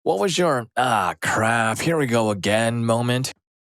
What was your, crap, here we go again moment?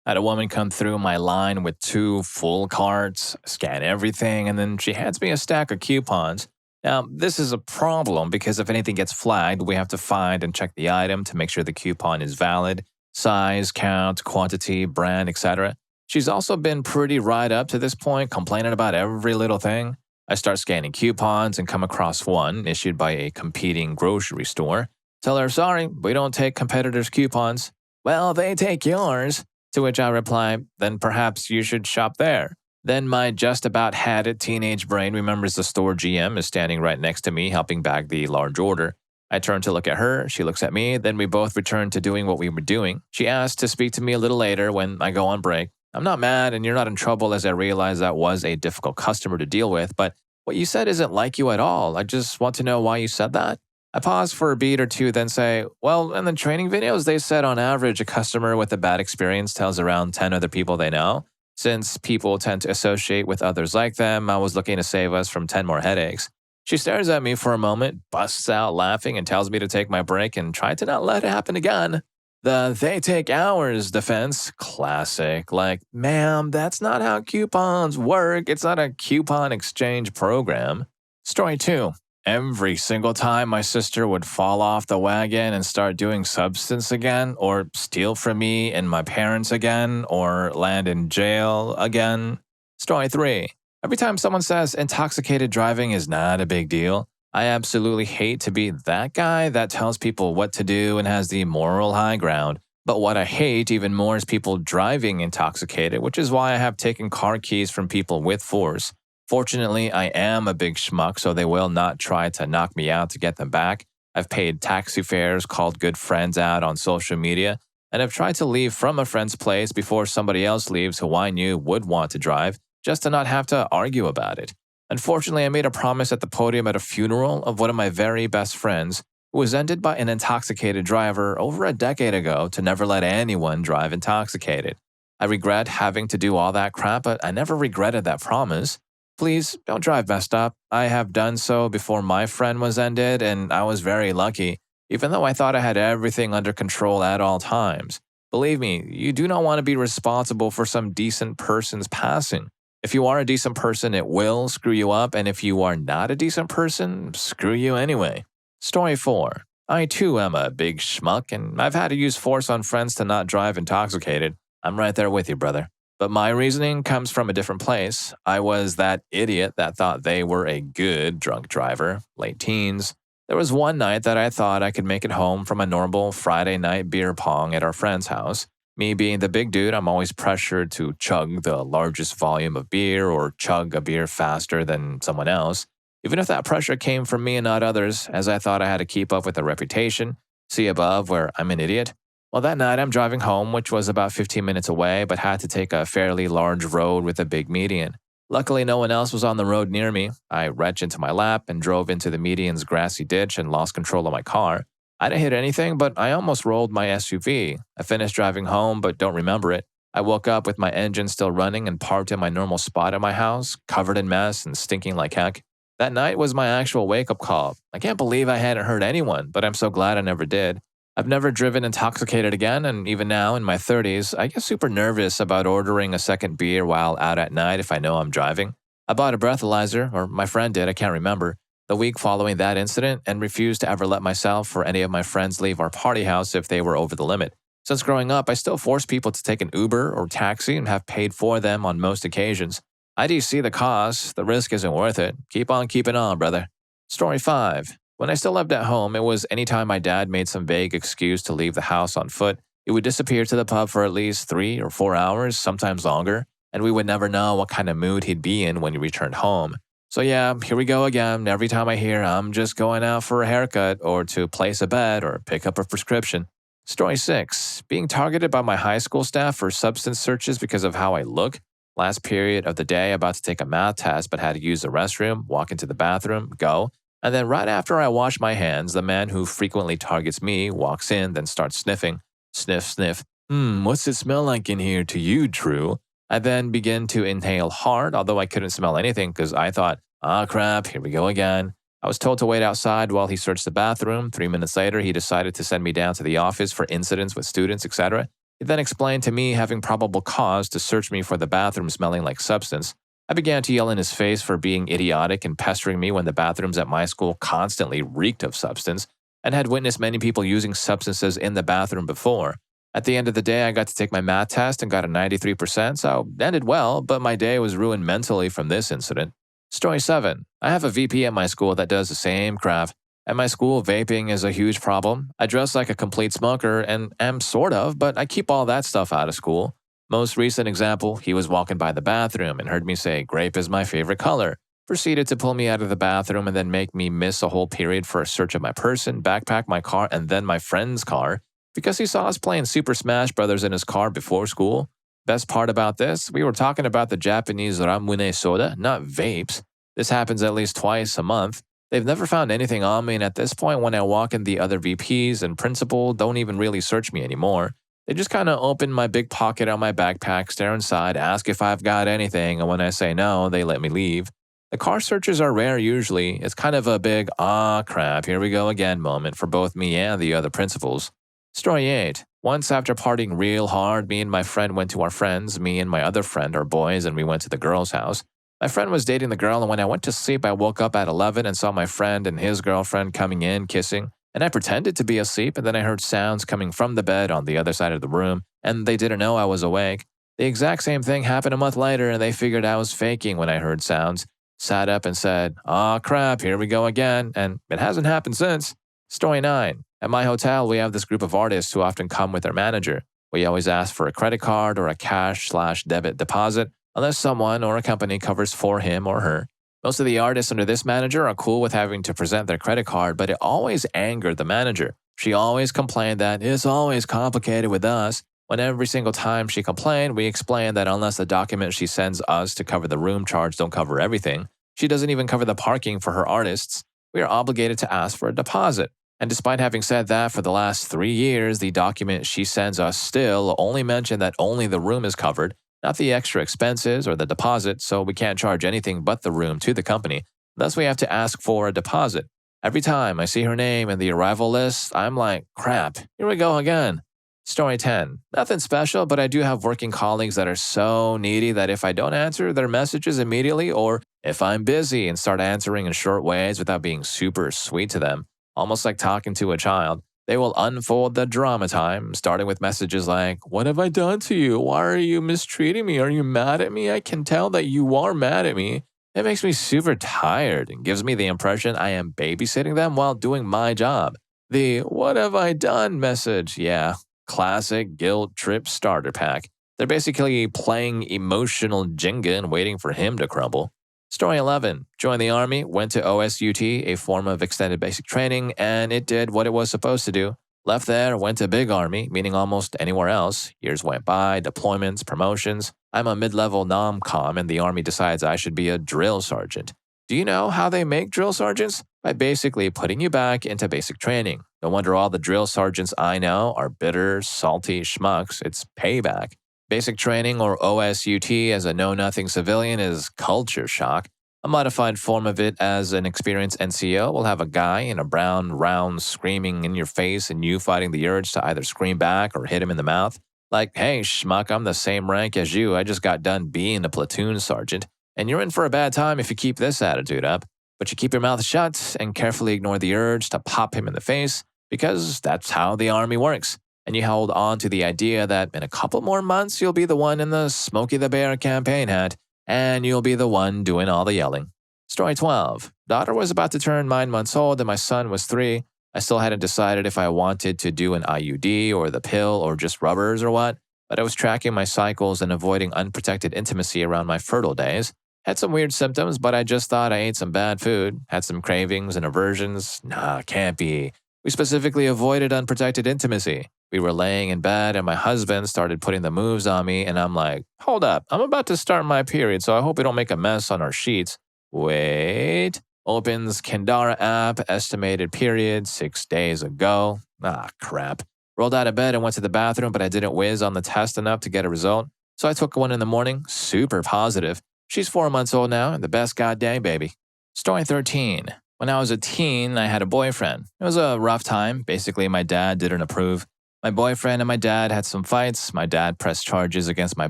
Had a woman come through my line with two full carts, scan everything, and then she hands me a stack of coupons. Now, this is a problem because if anything gets flagged, we have to find and check the item to make sure the coupon is valid, size, count, quantity, brand, etc. She's also been pretty right up to this point, complaining about every little thing. I start scanning coupons and come across one issued by a competing grocery store. Tell her, sorry, we don't take competitors' coupons. Well, they take yours. To which I reply, then perhaps you should shop there. Then my just about had it teenage brain remembers the store GM is standing right next to me helping bag the large order. I turn to look at her, she looks at me, then we both return to doing what we were doing. She asked to speak to me a little later when I go on break. I'm not mad and you're not in trouble as I realize that was a difficult customer to deal with, but what you said isn't like you at all. I just want to know why you said that. I pause for a beat or two, then say, well, in the training videos, they said on average a customer with a bad experience tells around 10 other people they know. Since people tend to associate with others like them, I was looking to save us from 10 more headaches. She stares at me for a moment, busts out laughing, and tells me to take my break and try to not let it happen again. The they take hours defense, classic. Like, ma'am, that's not how coupons work. It's not a coupon exchange program. Story 2. Every single time my sister would fall off the wagon and start doing substance again, or steal from me and my parents again, or land in jail again. Story 3. Every time someone says intoxicated driving is not a big deal, I absolutely hate to be that guy that tells people what to do and has the moral high ground. But what I hate even more is people driving intoxicated, which is why I have taken car keys from people with force. Fortunately, I am a big schmuck, so they will not try to knock me out to get them back. I've paid taxi fares, called good friends out on social media, and have tried to leave from a friend's place before somebody else leaves who I knew would want to drive, just to not have to argue about it. Unfortunately, I made a promise at the podium at a funeral of one of my very best friends, who was ended by an intoxicated driver over a decade ago to never let anyone drive intoxicated. I regret having to do all that crap, but I never regretted that promise. Please don't drive messed up. I have done so before my friend was ended, and I was very lucky, even though I thought I had everything under control at all times. Believe me, you do not want to be responsible for some decent person's passing. If you are a decent person, it will screw you up, and if you are not a decent person, screw you anyway. Story 4. I too am a big schmuck, and I've had to use force on friends to not drive intoxicated. I'm right there with you, brother. But my reasoning comes from a different place. I was that idiot that thought they were a good drunk driver, late teens. There was one night that I thought I could make it home from a normal Friday night beer pong at our friend's house. Me being the big dude, I'm always pressured to chug the largest volume of beer or chug a beer faster than someone else, even if that pressure came from me and not others, as I thought I had to keep up with a reputation. See above where I'm an idiot? Well, that night I'm driving home, which was about 15 minutes away, but had to take a fairly large road with a big median. Luckily, no one else was on the road near me. I reached into my lap and drove into the median's grassy ditch and lost control of my car. I didn't hit anything, but I almost rolled my SUV. I finished driving home, but don't remember it. I woke up with my engine still running and parked in my normal spot at my house, covered in mess and stinking like heck. That night was my actual wake-up call. I can't believe I hadn't hurt anyone, but I'm so glad I never did. I've never driven intoxicated again, and even now in my 30s, I get super nervous about ordering a second beer while out at night if I know I'm driving. I bought a breathalyzer, or my friend did, I can't remember, the week following that incident and refused to ever let myself or any of my friends leave our party house if they were over the limit. Since growing up, I still force people to take an Uber or taxi and have paid for them on most occasions. I do see the cost, the risk isn't worth it. Keep on keeping on, brother. Story 5. When I still lived at home, it was anytime my dad made some vague excuse to leave the house on foot, he would disappear to the pub for at least 3 or 4 hours, sometimes longer, and we would never know what kind of mood he'd be in when he returned home. So yeah, here we go again. Every time I hear I'm just going out for a haircut or to place a bet or pick up a prescription. Story 6. Being targeted by my high school staff for substance searches because of how I look. Last period of the day, about to take a math test but had to use the restroom, walk into the bathroom, go. And then right after I wash my hands, the man who frequently targets me walks in, then starts sniffing. Sniff, sniff. What's it smell like in here to you, True? I then begin to inhale hard, although I couldn't smell anything because I thought, crap, here we go again. I was told to wait outside while he searched the bathroom. 3 minutes later, he decided to send me down to the office for incidents with students, etc. He then explained to me having probable cause to search me for the bathroom smelling like substance. I began to yell in his face for being idiotic and pestering me when the bathrooms at my school constantly reeked of substance and had witnessed many people using substances in the bathroom before. At the end of the day, I got to take my math test and got a 93%, so it ended well, but my day was ruined mentally from this incident. Story 7. I have a VP at my school that does the same crap. At my school, vaping is a huge problem. I dress like a complete smoker and am sort of, but I keep all that stuff out of school. Most recent example, he was walking by the bathroom and heard me say, "Grape is my favorite color." Proceeded to pull me out of the bathroom and then make me miss a whole period for a search of my person, backpack, my car, and then my friend's car because he saw us playing Super Smash Brothers in his car before school. Best part about this, we were talking about the Japanese ramune soda, not vapes. This happens at least twice a month. They've never found anything on me, and at this point, when I walk in, the other VPs and principal don't even really search me anymore. They just kind of open my big pocket on my backpack, stare inside, ask if I've got anything, and when I say no, they let me leave. The car searches are rare usually. It's kind of a big, crap, here we go again moment for both me and the other principals. Story 8. Once after partying real hard, me and my friend went to our friends. Me and my other friend are boys, and we went to the girl's house. My friend was dating the girl, and when I went to sleep, I woke up at 11 and saw my friend and his girlfriend coming in, kissing. And I pretended to be asleep, and then I heard sounds coming from the bed on the other side of the room, and they didn't know I was awake. The exact same thing happened a month later, and they figured I was faking when I heard sounds. Sat up and said, "Aw, crap, here we go again," and it hasn't happened since. Story 9. At my hotel, we have this group of artists who often come with their manager. We always ask for a credit card or a cash/debit deposit, unless someone or a company covers for him or her. Most of the artists under this manager are cool with having to present their credit card, but it always angered the manager. She always complained that it's always complicated with us. When every single time she complained, we explained that unless the document she sends us to cover the room charge don't cover everything, she doesn't even cover the parking for her artists, we are obligated to ask for a deposit. And despite having said that for the last 3 years, the document she sends us still only mention that only the room is covered, not the extra expenses or the deposit, so we can't charge anything but the room to the company. Thus, we have to ask for a deposit. Every time I see her name in the arrival list, I'm like, crap, here we go again. Story 10. Nothing special, but I do have working colleagues that are so needy that if I don't answer their messages immediately, or if I'm busy and start answering in short ways without being super sweet to them, almost like talking to a child, they will unfold the drama time, starting with messages like, "What have I done to you? Why are you mistreating me? Are you mad at me? I can tell that you are mad at me." It makes me super tired and gives me the impression I am babysitting them while doing my job. The "what have I done" message, yeah, classic guilt trip starter pack. They're basically playing emotional Jenga and waiting for him to crumble. Story 11. Joined the Army, went to OSUT, a form of extended basic training, and it did what it was supposed to do. Left there, went to Big Army, meaning almost anywhere else. Years went by, deployments, promotions. I'm a mid-level nom-com, and the Army decides I should be a drill sergeant. Do you know how they make drill sergeants? By basically putting you back into basic training. No wonder all the drill sergeants I know are bitter, salty schmucks. It's payback. Basic training, or OSUT, as a know-nothing civilian is culture shock. A modified form of it as an experienced NCO will have a guy in a brown round screaming in your face and you fighting the urge to either scream back or hit him in the mouth. Like, "Hey, schmuck, I'm the same rank as you. I just got done being a platoon sergeant. And you're in for a bad time if you keep this attitude up. But you keep your mouth shut and carefully ignore the urge to pop him in the face because that's how the Army works. And you hold on to the idea that in a couple more months, you'll be the one in the Smokey the Bear campaign hat, and you'll be the one doing all the yelling. Story 12. Daughter was about to turn 9 months old, and my son was 3. I still hadn't decided if I wanted to do an IUD or the pill or just rubbers or what, but I was tracking my cycles and avoiding unprotected intimacy around my fertile days. Had some weird symptoms, but I just thought I ate some bad food. Had some cravings and aversions. Nah, can't be. We specifically avoided unprotected intimacy. We were laying in bed and my husband started putting the moves on me and I'm like, "Hold up, I'm about to start my period, so I hope we don't make a mess on our sheets." Wait. Opens Kendara app, estimated period 6 days ago. Ah, crap. Rolled out of bed and went to the bathroom, but I didn't whiz on the test enough to get a result. So I took one in the morning, super positive. She's 4 months old now and the best goddamn baby. Story 13. When I was a teen, I had a boyfriend. It was a rough time. Basically, my dad didn't approve. My boyfriend and my dad had some fights. My dad pressed charges against my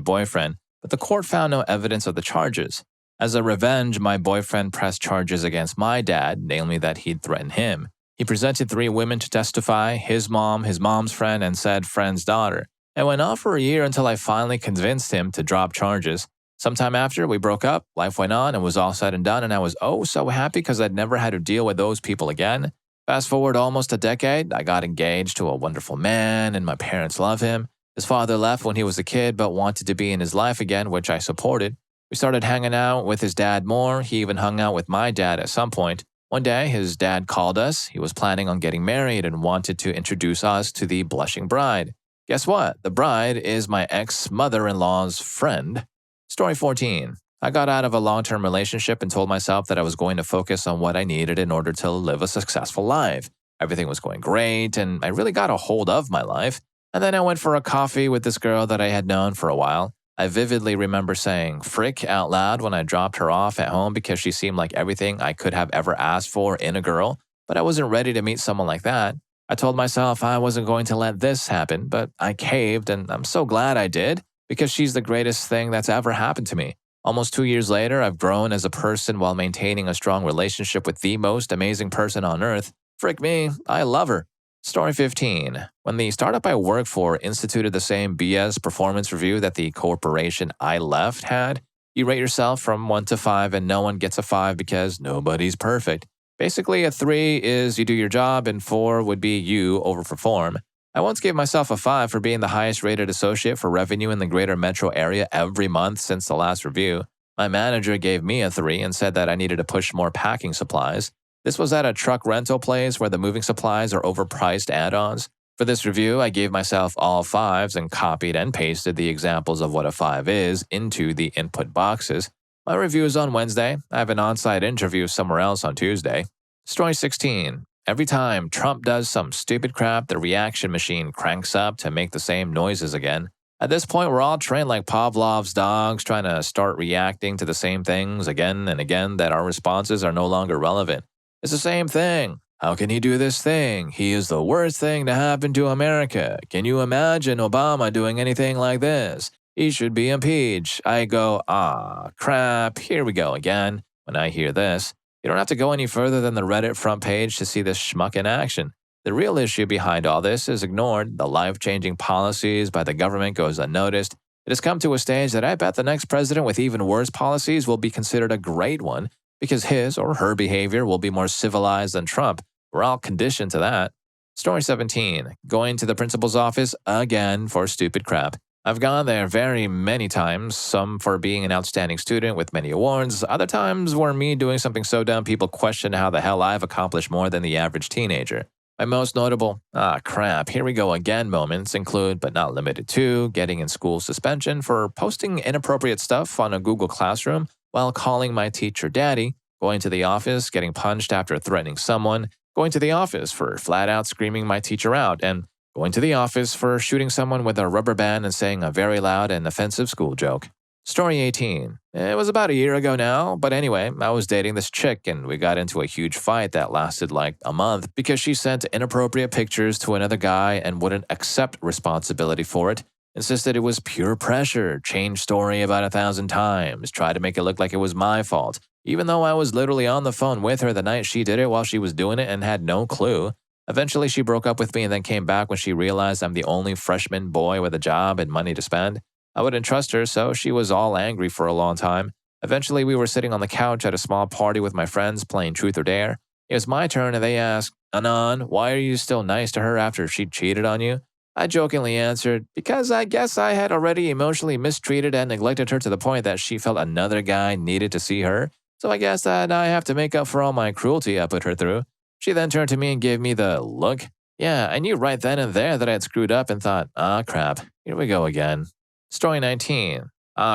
boyfriend, but the court found no evidence of the charges. As a revenge, my boyfriend pressed charges against my dad, namely that he'd threatened him. He presented 3 women to testify: his mom, his mom's friend, and said friend's daughter. It went on for a year until I finally convinced him to drop charges. Sometime after, we broke up, life went on, and was all said and done, and I was oh so happy because I'd never had to deal with those people again. Fast forward almost a decade, I got engaged to a wonderful man, and my parents love him. His father left when he was a kid but wanted to be in his life again, which I supported. We started hanging out with his dad more. He even hung out with my dad at some point. One day, his dad called us. He was planning on getting married and wanted to introduce us to the blushing bride. Guess what? The bride is my ex-mother-in-law's friend. Story 14. I got out of a long-term relationship and told myself that I was going to focus on what I needed in order to live a successful life. Everything was going great, and I really got a hold of my life. And then I went for a coffee with this girl that I had known for a while. I vividly remember saying "frick" out loud when I dropped her off at home because she seemed like everything I could have ever asked for in a girl, but I wasn't ready to meet someone like that. I told myself I wasn't going to let this happen, but I caved, and I'm so glad I did because she's the greatest thing that's ever happened to me. Almost 2 years later, I've grown as a person while maintaining a strong relationship with the most amazing person on earth. Frick me, I love her. Story 15. When the startup I work for instituted the same BS performance review that the corporation I left had, you rate yourself from 1 to 5 and no one gets a 5 because nobody's perfect. Basically, a 3 is you do your job and 4 would be you overperform. I once gave myself a 5 for being the highest rated associate for revenue in the greater metro area every month since the last review. My manager gave me a 3 and said that I needed to push more packing supplies. This was at a truck rental place where the moving supplies are overpriced add-ons. For this review, I gave myself all 5s and copied and pasted the examples of what a 5 is into the input boxes. My review is on Wednesday. I have an on-site interview somewhere else on Tuesday. Story 16. Every time Trump does some stupid crap, the reaction machine cranks up to make the same noises again. At this point, we're all trained like Pavlov's dogs, trying to start reacting to the same things again and again that our responses are no longer relevant. It's the same thing. How can he do this thing? He is the worst thing to happen to America. Can you imagine Obama doing anything like this? He should be impeached. I go, crap, here we go again. When I hear this, you don't have to go any further than the Reddit front page to see this schmuck in action. The real issue behind all this is ignored. The life-changing policies by the government goes unnoticed. It has come to a stage that I bet the next president with even worse policies will be considered a great one because his or her behavior will be more civilized than Trump. We're all conditioned to that. Story 17. Going to the principal's office again for stupid crap. I've gone there very many times, some for being an outstanding student with many awards, other times were me doing something so dumb people question how the hell I've accomplished more than the average teenager. My most notable, crap, here we go again moments include, but not limited to, getting in school suspension for posting inappropriate stuff on a Google Classroom while calling my teacher daddy, going to the office, getting punched after threatening someone, going to the office for flat out screaming my teacher out, and going to the office for shooting someone with a rubber band and saying a very loud and offensive school joke. Story 18. It was about a year ago now, but anyway, I was dating this chick and we got into a huge fight that lasted like a month because she sent inappropriate pictures to another guy and wouldn't accept responsibility for it, insisted it was pure pressure, changed story about 1,000 times, tried to make it look like it was my fault, even though I was literally on the phone with her the night she did it while she was doing it and had no clue. Eventually, she broke up with me and then came back when she realized I'm the only freshman boy with a job and money to spend. I wouldn't trust her, so she was all angry for a long time. Eventually, we were sitting on the couch at a small party with my friends playing Truth or Dare. It was my turn and they asked, "Anon, why are you still nice to her after she cheated on you?" I jokingly answered, "Because I guess I had already emotionally mistreated and neglected her to the point that she felt another guy needed to see her. So I guess that I have to make up for all my cruelty I put her through." She then turned to me and gave me the look. Yeah, I knew right then and there that I had screwed up and thought, crap, here we go again. Story 19.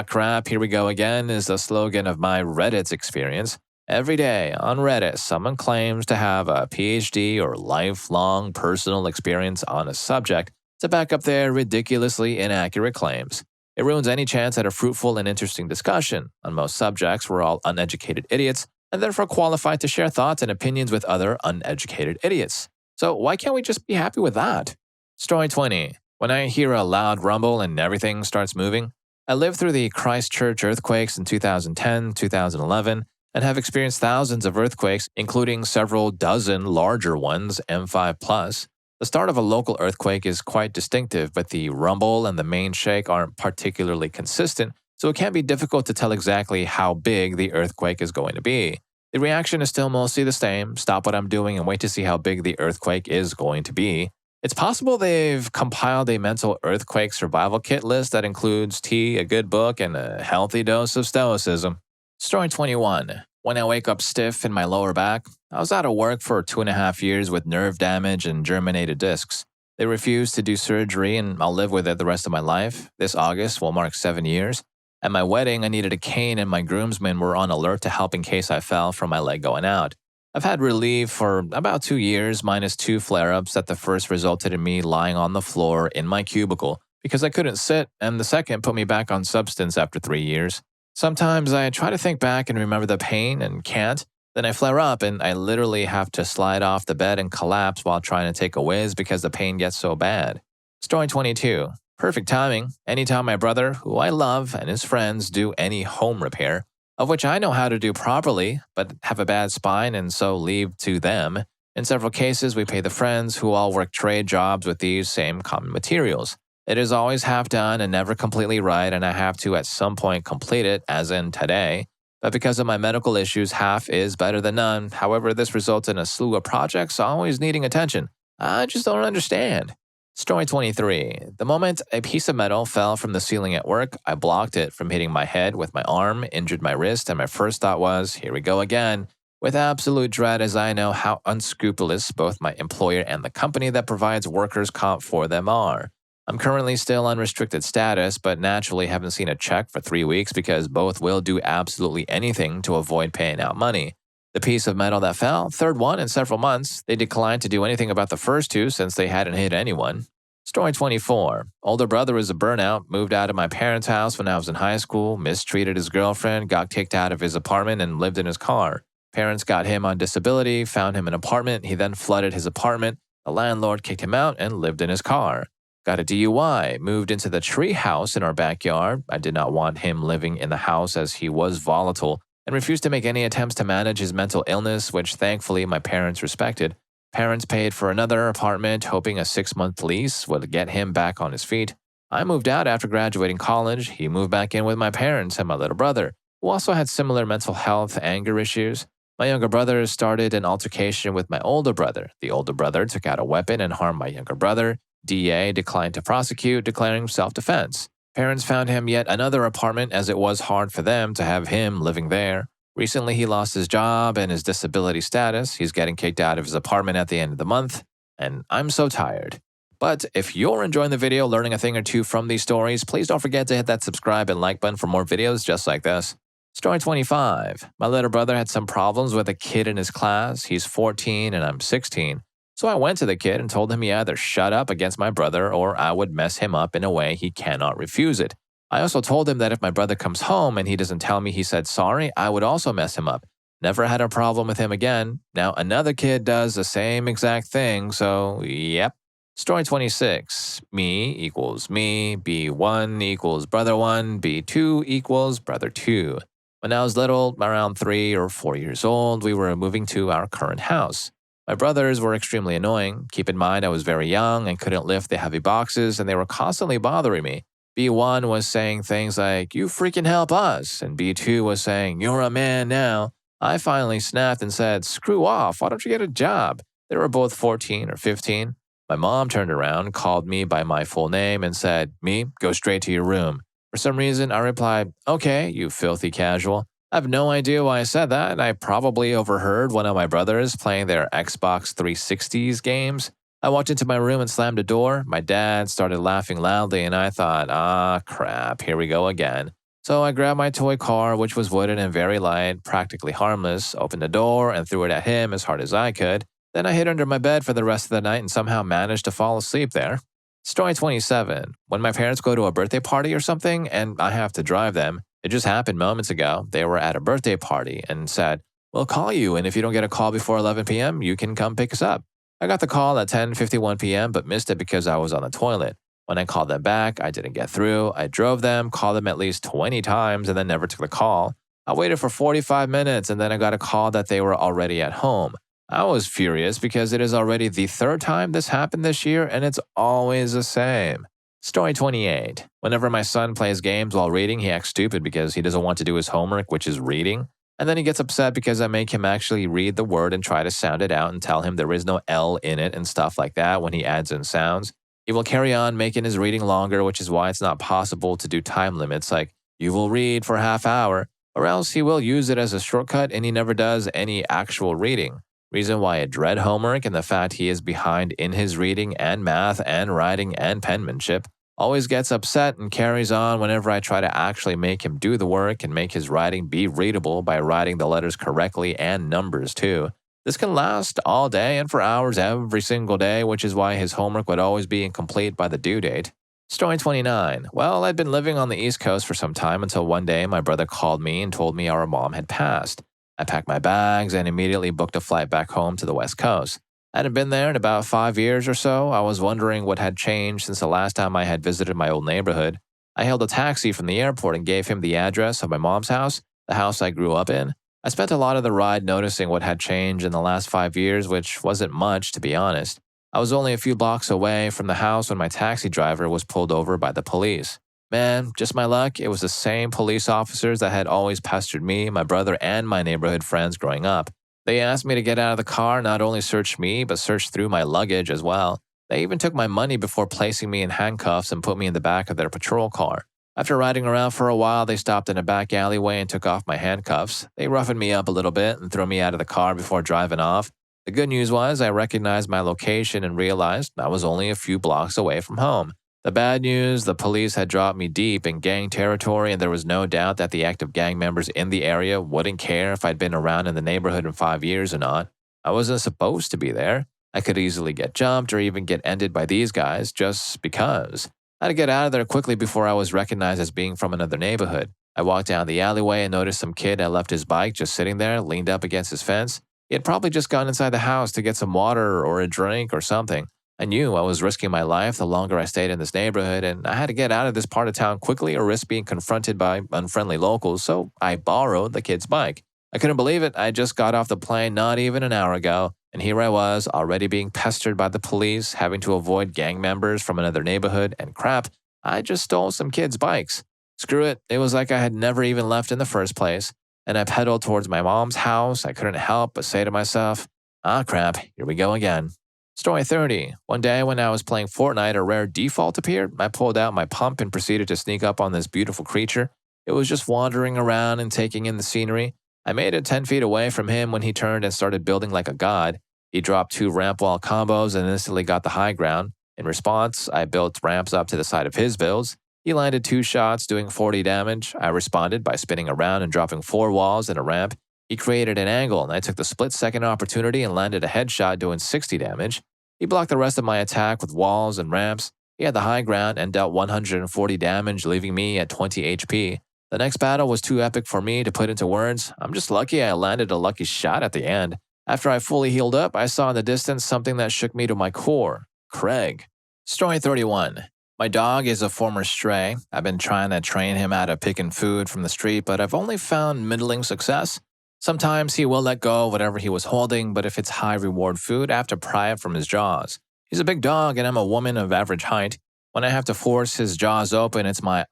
Crap, here we go again is the slogan of my Reddit's experience. Every day on Reddit, someone claims to have a PhD or lifelong personal experience on a subject to back up their ridiculously inaccurate claims. It ruins any chance at a fruitful and interesting discussion. On most subjects, we're all uneducated idiots, and therefore qualified to share thoughts and opinions with other uneducated idiots. So why can't we just be happy with that? Story 20. When I hear a loud rumble and everything starts moving, I lived through the Christchurch earthquakes in 2010, 2011, and have experienced thousands of earthquakes, including several dozen larger ones, M5 plus. The start of a local earthquake is quite distinctive, but the rumble and the main shake aren't particularly consistent, so it can be difficult to tell exactly how big the earthquake is going to be. The reaction is still mostly the same: stop what I'm doing and wait to see how big the earthquake is going to be. It's possible they've compiled a mental earthquake survival kit list that includes tea, a good book, and a healthy dose of stoicism. Story 21. When I wake up stiff in my lower back, I was out of work for 2.5 years with nerve damage and germinated discs. They refused to do surgery, and I'll live with it the rest of my life. This August will mark 7 years. At my wedding, I needed a cane, and my groomsmen were on alert to help in case I fell from my leg going out. I've had relief for about 2 years, minus 2 flare-ups that the first resulted in me lying on the floor in my cubicle because I couldn't sit, and the second put me back on substance after 3 years. Sometimes I try to think back and remember the pain and can't. Then I flare up and I literally have to slide off the bed and collapse while trying to take a whiz because the pain gets so bad. Story 22. Perfect timing. Anytime my brother, who I love, and his friends do any home repair, of which I know how to do properly, but have a bad spine and so leave to them. In several cases, we pay the friends who all work trade jobs with these same common materials. It is always half done and never completely right, and I have to at some point complete it, as in today. But because of my medical issues, half is better than none. However, this results in a slew of projects always needing attention. I just don't understand. Story 23. The moment a piece of metal fell from the ceiling at work, I blocked it from hitting my head with my arm, injured my wrist, and my first thought was, here we go again, with absolute dread as I know how unscrupulous both my employer and the company that provides workers' comp for them are. I'm currently still on restricted status, but naturally haven't seen a check for 3 weeks because both will do absolutely anything to avoid paying out money. The piece of metal that fell, third one in several months, they declined to do anything about the first two since they hadn't hit anyone. Story 24. Older brother is a burnout, moved out of my parents' house when I was in high school, mistreated his girlfriend, got kicked out of his apartment, and lived in his car. Parents got him on disability, found him an apartment, he then flooded his apartment, the landlord kicked him out and lived in his car. Got a DUI, moved into the tree house in our backyard. I did not want him living in the house as he was volatile, and refused to make any attempts to manage his mental illness, which thankfully my parents respected. Parents paid for another apartment, hoping a 6-month lease would get him back on his feet. I moved out after graduating college. He moved back in with my parents and my little brother, who also had similar mental health anger issues. My younger brother started an altercation with my older brother. The older brother took out a weapon and harmed my younger brother. DA declined to prosecute, declaring self-defense. Parents found him yet another apartment as it was hard for them to have him living there. Recently, he lost his job and his disability status. He's getting kicked out of his apartment at the end of the month, and I'm so tired. But if you're enjoying the video, learning a thing or two from these stories, please don't forget to hit that subscribe and like button for more videos just like this. Story 25. My little brother had some problems with a kid in his class. He's 14 and I'm 16. So I went to the kid and told him he either shut up against my brother or I would mess him up in a way he cannot refuse it. I also told him that if my brother comes home and he doesn't tell me he said sorry, I would also mess him up. Never had a problem with him again. Now another kid does the same exact thing, so yep. Story 26. Me equals me, B1 equals brother 1, B2 equals brother 2. When I was little, around 3 or 4 years old, we were moving to our current house. My brothers were extremely annoying. Keep in mind I was very young and couldn't lift the heavy boxes, and they were constantly bothering me. B1 was saying things like, "You freaking help us," and B2 was saying, "You're a man now." I finally snapped and said, "Screw off, why don't you get a job?" They were both 14 or 15. My mom turned around, called me by my full name, and said, "Me, go straight to your room." For some reason, I replied, "Okay, you filthy casual." I have no idea why I said that, and I probably overheard one of my brothers playing their Xbox 360's games. I walked into my room and slammed the door. My dad started laughing loudly, and I thought, crap, here we go again. So I grabbed my toy car, which was wooden and very light, practically harmless, opened the door, and threw it at him as hard as I could. Then I hid under my bed for the rest of the night and somehow managed to fall asleep there. Story 27. When my parents go to a birthday party or something, and I have to drive them, it just happened moments ago. They were at a birthday party and said, We'll call you, and if you don't get a call before 11 p.m., you can come pick us up. I got the call at 10:51 p.m., but missed it because I was on the toilet. When I called them back, I didn't get through. I drove them, called them at least 20 times, and then never took the call. I waited for 45 minutes, and then I got a call that they were already at home. I was furious because it is already the third time this happened this year, and it's always the same. Story 28. Whenever my son plays games while reading, he acts stupid because he doesn't want to do his homework, which is reading. And then he gets upset because I make him actually read the word and try to sound it out and tell him there is no L in it and stuff like that when he adds in sounds. He will carry on making his reading longer, which is why it's not possible to do time limits like, you will read for half hour, or else he will use it as a shortcut and he never does any actual reading. Reason why I dread homework and the fact he is behind in his reading and math and writing and penmanship. Always gets upset and carries on whenever I try to actually make him do the work and make his writing be readable by writing the letters correctly and numbers too. This can last all day and for hours every single day, which is why his homework would always be incomplete by the due date. Story 29. Well, I'd been living on the East Coast for some time until one day my brother called me and told me our mom had passed. I packed my bags and immediately booked a flight back home to the West Coast. I hadn't been there in about 5 years or so. I was wondering what had changed since the last time I had visited my old neighborhood. I hailed a taxi from the airport and gave him the address of my mom's house, the house I grew up in. I spent a lot of the ride noticing what had changed in the last 5 years, which wasn't much, to be honest. I was only a few blocks away from the house when my taxi driver was pulled over by the police. Man, just my luck, it was the same police officers that had always pestered me, my brother, and my neighborhood friends growing up. They asked me to get out of the car, not only search me, but search through my luggage as well. They even took my money before placing me in handcuffs and put me in the back of their patrol car. After riding around for a while, they stopped in a back alleyway and took off my handcuffs. They roughened me up a little bit and threw me out of the car before driving off. The good news was I recognized my location and realized I was only a few blocks away from home. The bad news, the police had dropped me deep in gang territory, and there was no doubt that the active gang members in the area wouldn't care if I'd been around in the neighborhood in 5 years or not. I wasn't supposed to be there. I could easily get jumped or even get ended by these guys just because. I had to get out of there quickly before I was recognized as being from another neighborhood. I walked down the alleyway and noticed some kid had left his bike just sitting there, leaned up against his fence. He had probably just gone inside the house to get some water or a drink or something. I knew I was risking my life the longer I stayed in this neighborhood, and I had to get out of this part of town quickly or risk being confronted by unfriendly locals, so I borrowed the kid's bike. I couldn't believe it. I just got off the plane not even an hour ago, and here I was, already being pestered by the police, having to avoid gang members from another neighborhood, and crap, I just stole some kids' bikes. Screw it, it was like I had never even left in the first place, and I pedaled towards my mom's house. I couldn't help but say to myself, ah crap, here we go again. Story 30. One day when I was playing Fortnite, a rare default appeared. I pulled out my pump and proceeded to sneak up on this beautiful creature. It was just wandering around and taking in the scenery. I made it 10 feet away from him when he turned and started building like a god. He dropped 2 ramp wall combos and instantly got the high ground. In response, I built ramps up to the side of his builds. He landed 2 shots doing 40 damage. I responded by spinning around and dropping 4 walls and a ramp. He created an angle, and I took the split-second opportunity and landed a headshot doing 60 damage. He blocked the rest of my attack with walls and ramps. He had the high ground and dealt 140 damage, leaving me at 20 HP. The next battle was too epic for me to put into words. I'm just lucky I landed a lucky shot at the end. After I fully healed up, I saw in the distance something that shook me to my core. Craig. Story 31. My dog is a former stray. I've been trying to train him how to picking food from the street, but I've only found middling success. Sometimes he will let go of whatever he was holding, but if it's high reward food, I have to pry it from his jaws. He's a big dog and I'm a woman of average height. When I have to force his jaws open, it's my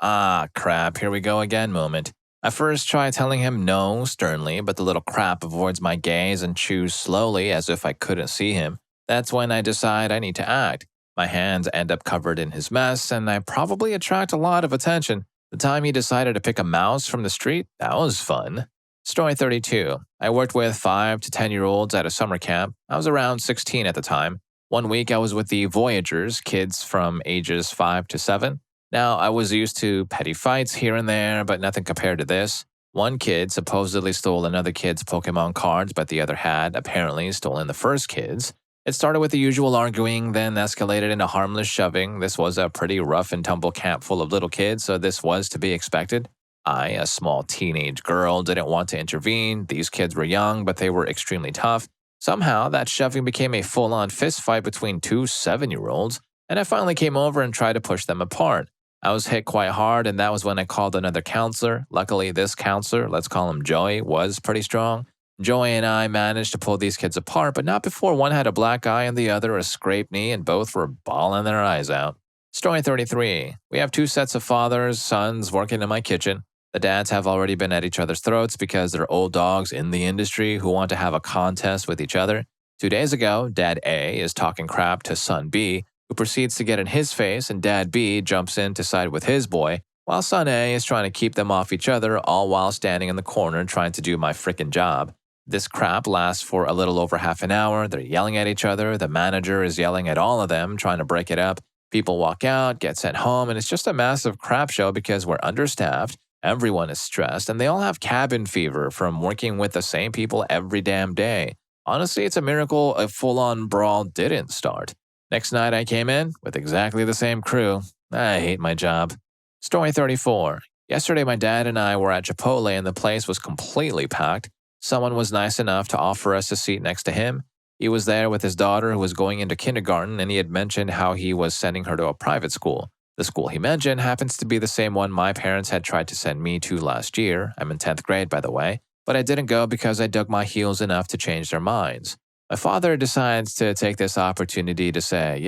crap, here we go again moment. I first try telling him no sternly, but the little crap avoids my gaze and chews slowly as if I couldn't see him. That's when I decide I need to act. My hands end up covered in his mess and I probably attract a lot of attention. The time he decided to pick a mouse from the street, that was fun. Story 32. I worked with 5 to 10-year-olds at a summer camp. I was around 16 at the time. One week I was with the Voyagers, kids from ages 5 to 7. Now, I was used to petty fights here and there, but nothing compared to this. One kid supposedly stole another kid's Pokemon cards, but the other had apparently stolen the first kid's. It started with the usual arguing, then escalated into harmless shoving. This was a pretty rough and tumble camp full of little kids, so this was to be expected. I, a small teenage girl, didn't want to intervene. These kids were young, but they were extremely tough. Somehow, that shoving became a full on fist fight between two 7-year-olds, and I finally came over and tried to push them apart. I was hit quite hard, and that was when I called another counselor. Luckily, this counselor, let's call him Joey, was pretty strong. Joey and I managed to pull these kids apart, but not before one had a black eye and the other a scraped knee, and both were bawling their eyes out. Story 33. We have two sets of fathers, sons working in my kitchen. The dads have already been at each other's throats because they're old dogs in the industry who want to have a contest with each other. 2 days ago, Dad A is talking crap to Son B, who proceeds to get in his face, and Dad B jumps in to side with his boy, while Son A is trying to keep them off each other, all while standing in the corner trying to do my frickin' job. This crap lasts for a little over half an hour. They're yelling at each other. The manager is yelling at all of them, trying to break it up. People walk out, get sent home, and it's just a massive crap show because we're understaffed. Everyone is stressed, and they all have cabin fever from working with the same people every damn day. Honestly, it's a miracle a full-on brawl didn't start. Next night, I came in with exactly the same crew. I hate my job. Story 34. Yesterday, my dad and I were at Chipotle, and the place was completely packed. Someone was nice enough to offer us a seat next to him. He was there with his daughter who was going into kindergarten, and he had mentioned how he was sending her to a private school. The school he mentioned happens to be the same one my parents had tried to send me to last year. I'm in 10th grade, by the way, but I didn't go because I dug my heels enough to change their minds. My father decides to take this opportunity to say,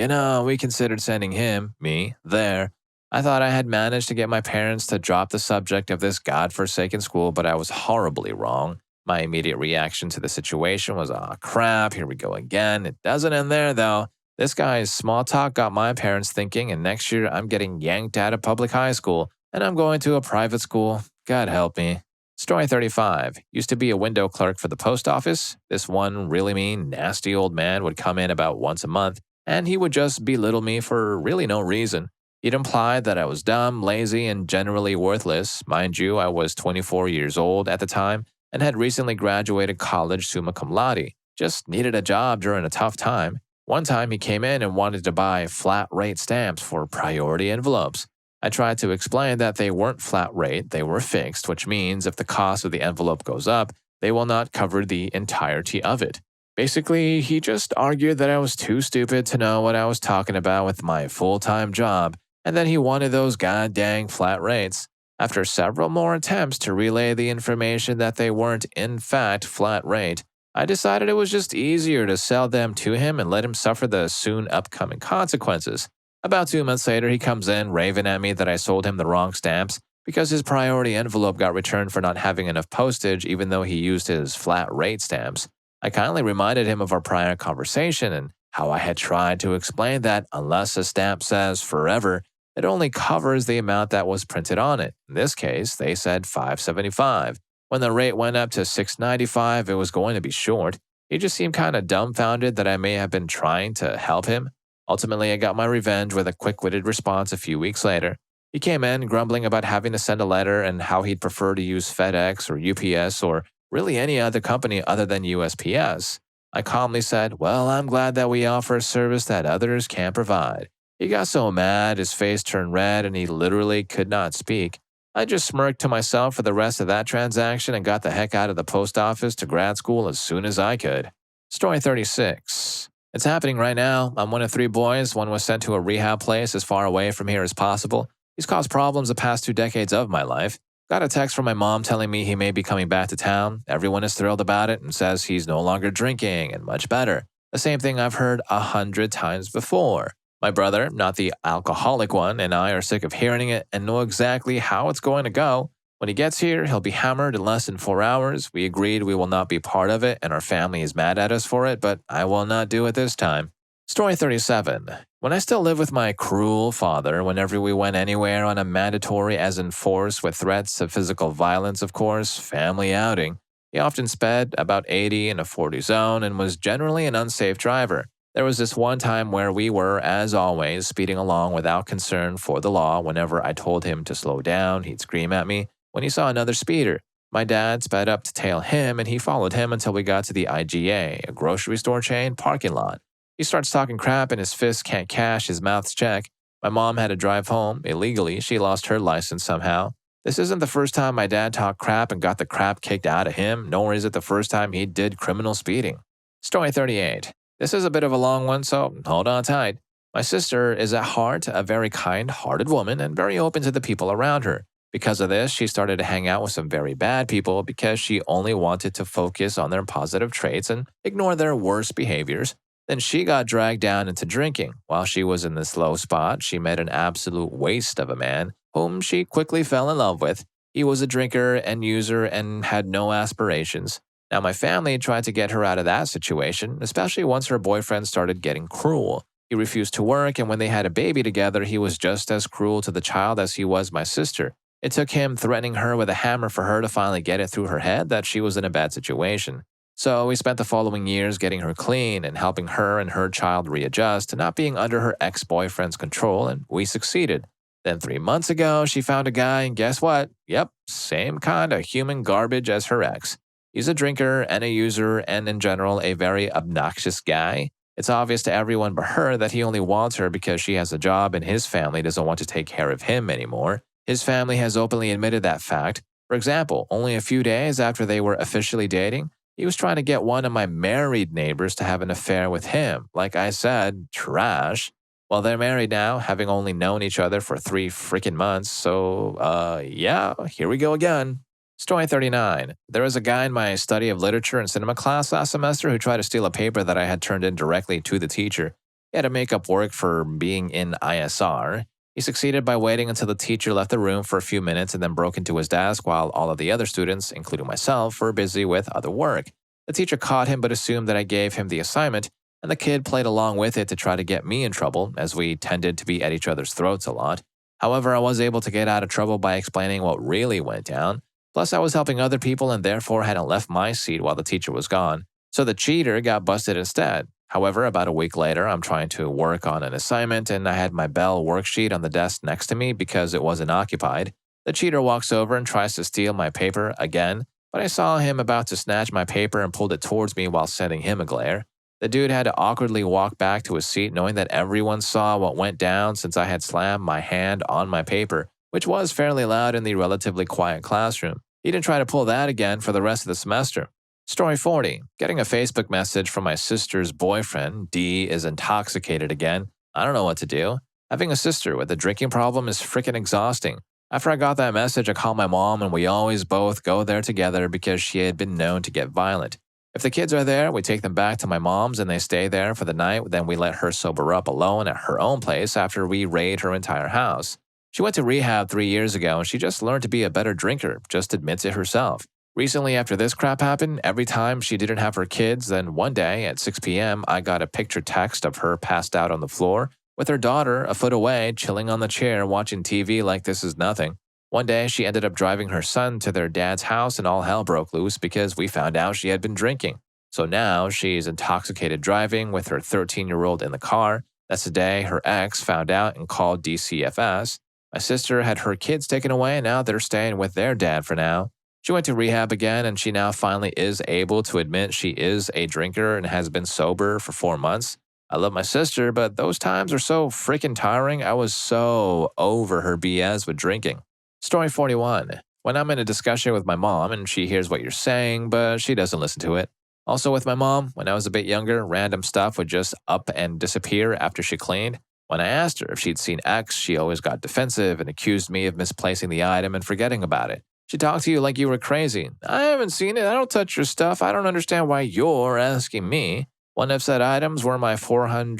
we considered sending him, me, there. I thought I had managed to get my parents to drop the subject of this godforsaken school, but I was horribly wrong. My immediate reaction to the situation was, crap, here we go again. It doesn't end there, though. This guy's small talk got my parents thinking, and next year I'm getting yanked out of public high school, and I'm going to a private school. God help me. Story 35. Used to be a window clerk for the post office. This one really mean, nasty old man would come in about once a month, and he would just belittle me for really no reason. He'd imply that I was dumb, lazy, and generally worthless. Mind you, I was 24 years old at the time and had recently graduated college summa cum laude. Just needed a job during a tough time. One time he came in and wanted to buy flat rate stamps for priority envelopes. I tried to explain that they weren't flat rate, they were fixed, which means if the cost of the envelope goes up, they will not cover the entirety of it. Basically, he just argued that I was too stupid to know what I was talking about with my full-time job, and that he wanted those goddamn flat rates. After several more attempts to relay the information that they weren't in fact flat rate, I decided it was just easier to sell them to him and let him suffer the soon upcoming consequences. About 2 months later, he comes in, raving at me that I sold him the wrong stamps because his priority envelope got returned for not having enough postage even though he used his flat rate stamps. I kindly reminded him of our prior conversation and how I had tried to explain that unless a stamp says forever, it only covers the amount that was printed on it. In this case, they said $5.75. When the rate went up to $6.95, it was going to be short. He just seemed kind of dumbfounded that I may have been trying to help him. Ultimately, I got my revenge with a quick-witted response a few weeks later. He came in grumbling about having to send a letter and how he'd prefer to use FedEx or UPS or really any other company other than USPS. I calmly said, well, I'm glad that we offer a service that others can't provide. He got so mad, his face turned red, and he literally could not speak. I just smirked to myself for the rest of that transaction and got the heck out of the post office to grad school as soon as I could. Story 36. It's happening right now. I'm one of 3 boys. One was sent to a rehab place as far away from here as possible. He's caused problems the past 2 decades of my life. Got a text from my mom telling me he may be coming back to town. Everyone is thrilled about it and says he's no longer drinking and much better. The same thing I've heard 100 times before. My brother, not the alcoholic one, and I are sick of hearing it and know exactly how it's going to go. When he gets here, he'll be hammered in less than 4 hours. We agreed we will not be part of it, and our family is mad at us for it, but I will not do it this time. Story 37. When I still lived with my cruel father, whenever we went anywhere on a mandatory as enforced with threats of physical violence, of course, family outing, he often sped about 80 in a 40 zone and was generally an unsafe driver. There was this one time where we were, as always, speeding along without concern for the law. Whenever I told him to slow down, he'd scream at me. When he saw another speeder, my dad sped up to tail him, and he followed him until we got to the IGA, a grocery store chain, parking lot. He starts talking crap, and his fists can't cash his mouth's check. My mom had to drive home. Illegally, she lost her license somehow. This isn't the first time my dad talked crap and got the crap kicked out of him, nor is it the first time he did criminal speeding. Story 38. This is a bit of a long one, so hold on tight. My sister is at heart a very kind-hearted woman and very open to the people around her. Because of this, she started to hang out with some very bad people because she only wanted to focus on their positive traits and ignore their worst behaviors. Then she got dragged down into drinking. While she was in this low spot, she met an absolute waste of a man whom she quickly fell in love with. He was a drinker and user and had no aspirations. Now, my family tried to get her out of that situation, especially once her boyfriend started getting cruel. He refused to work, and when they had a baby together, he was just as cruel to the child as he was my sister. It took him threatening her with a hammer for her to finally get it through her head that she was in a bad situation. So we spent the following years getting her clean and helping her and her child readjust to not being under her ex-boyfriend's control, and we succeeded. Then 3 months ago, she found a guy, and guess what? Yep, same kind of human garbage as her ex. He's a drinker and a user and, in general, a very obnoxious guy. It's obvious to everyone but her that he only wants her because she has a job and his family doesn't want to take care of him anymore. His family has openly admitted that fact. For example, only a few days after they were officially dating, he was trying to get one of my married neighbors to have an affair with him. Like I said, trash. Well, they're married now, having only known each other for 3 freaking months. So, yeah, here we go again. Story 39. There was a guy in my study of literature and cinema class last semester who tried to steal a paper that I had turned in directly to the teacher. He had to make up work for being in ISR. He succeeded by waiting until the teacher left the room for a few minutes and then broke into his desk while all of the other students, including myself, were busy with other work. The teacher caught him but assumed that I gave him the assignment, and the kid played along with it to try to get me in trouble, as we tended to be at each other's throats a lot. However, I was able to get out of trouble by explaining what really went down. Plus, I was helping other people and therefore hadn't left my seat while the teacher was gone. So the cheater got busted instead. However, about a week later, I'm trying to work on an assignment and I had my Bell worksheet on the desk next to me because it wasn't occupied. The cheater walks over and tries to steal my paper again, but I saw him about to snatch my paper and pulled it towards me while sending him a glare. The dude had to awkwardly walk back to his seat knowing that everyone saw what went down since I had slammed my hand on my paper, which was fairly loud in the relatively quiet classroom. He didn't try to pull that again for the rest of the semester. Story 40. Getting a Facebook message from my sister's boyfriend. D is intoxicated again. I don't know what to do. Having a sister with a drinking problem is freaking exhausting. After I got that message, I called my mom and we always both go there together because she had been known to get violent. If the kids are there, we take them back to my mom's and they stay there for the night. Then we let her sober up alone at her own place after we raid her entire house. She went to rehab 3 years ago and she just learned to be a better drinker, just admits it herself. Recently, after this crap happened, every time she didn't have her kids, then one day at 6 p.m., I got a picture text of her passed out on the floor with her daughter a foot away, chilling on the chair, watching TV like this is nothing. One day, she ended up driving her son to their dad's house and all hell broke loose because we found out she had been drinking. So now she's intoxicated driving with her 13-year-old in the car. That's the day her ex found out and called DCFS. My sister had her kids taken away and now they're staying with their dad for now. She went to rehab again and she now finally is able to admit she is a drinker and has been sober for 4 months. I love my sister, but those times are so freaking tiring. I was so over her BS with drinking. Story 41. When I'm in a discussion with my mom and she hears what you're saying, but she doesn't listen to it. Also with my mom, when I was a bit younger, random stuff would just up and disappear after she cleaned. When I asked her if she'd seen X, she always got defensive and accused me of misplacing the item and forgetting about it. She talked to you like you were crazy. I haven't seen it. I don't touch your stuff. I don't understand why you're asking me. One of said items were my €400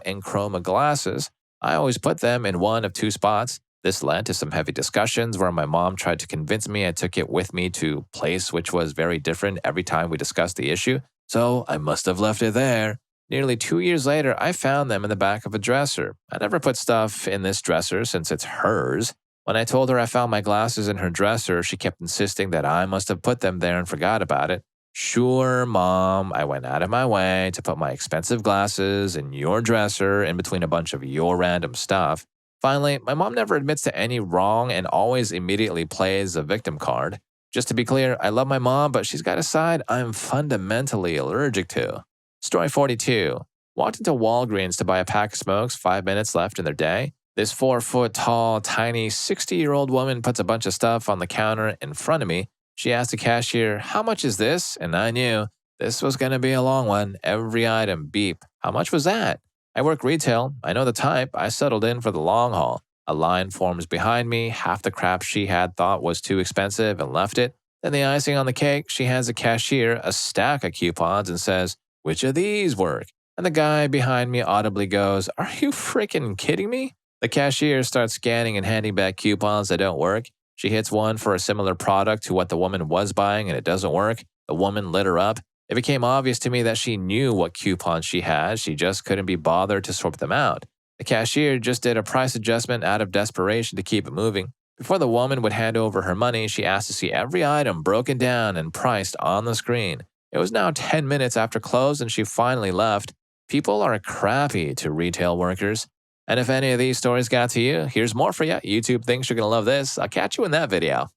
Enchroma glasses. I always put them in one of 2 spots. This led to some heavy discussions where my mom tried to convince me I took it with me to a place which was very different every time we discussed the issue, so I must have left it there. Nearly 2 years later, I found them in the back of a dresser. I never put stuff in this dresser since it's hers. When I told her I found my glasses in her dresser, she kept insisting that I must have put them there and forgot about it. Sure, Mom, I went out of my way to put my expensive glasses in your dresser in between a bunch of your random stuff. Finally, my mom never admits to any wrong and always immediately plays a victim card. Just to be clear, I love my mom, but she's got a side I'm fundamentally allergic to. Story 42. Walked into Walgreens to buy a pack of smokes, 5 minutes left in their day. This 4 foot tall, tiny 60-year-old woman puts a bunch of stuff on the counter in front of me. She asked the cashier, "How much is this?" And I knew this was going to be a long one. Every item beep. How much was that? I work retail. I know the type. I settled in for the long haul. A line forms behind me. Half the crap she had thought was too expensive and left it. Then the icing on the cake, she hands the cashier a stack of coupons and says, "Which of these work?" And the guy behind me audibly goes, "Are you freaking kidding me?" The cashier starts scanning and handing back coupons that don't work. She hits one for a similar product to what the woman was buying and it doesn't work. The woman lit her up. It became obvious to me that she knew what coupons she had. She just couldn't be bothered to sort them out. The cashier just did a price adjustment out of desperation to keep it moving. Before the woman would hand over her money, she asked to see every item broken down and priced on the screen. It was now 10 minutes after close and she finally left. People are crappy to retail workers. And if any of these stories got to you, here's more for you. YouTube thinks you're going to love this. I'll catch you in that video.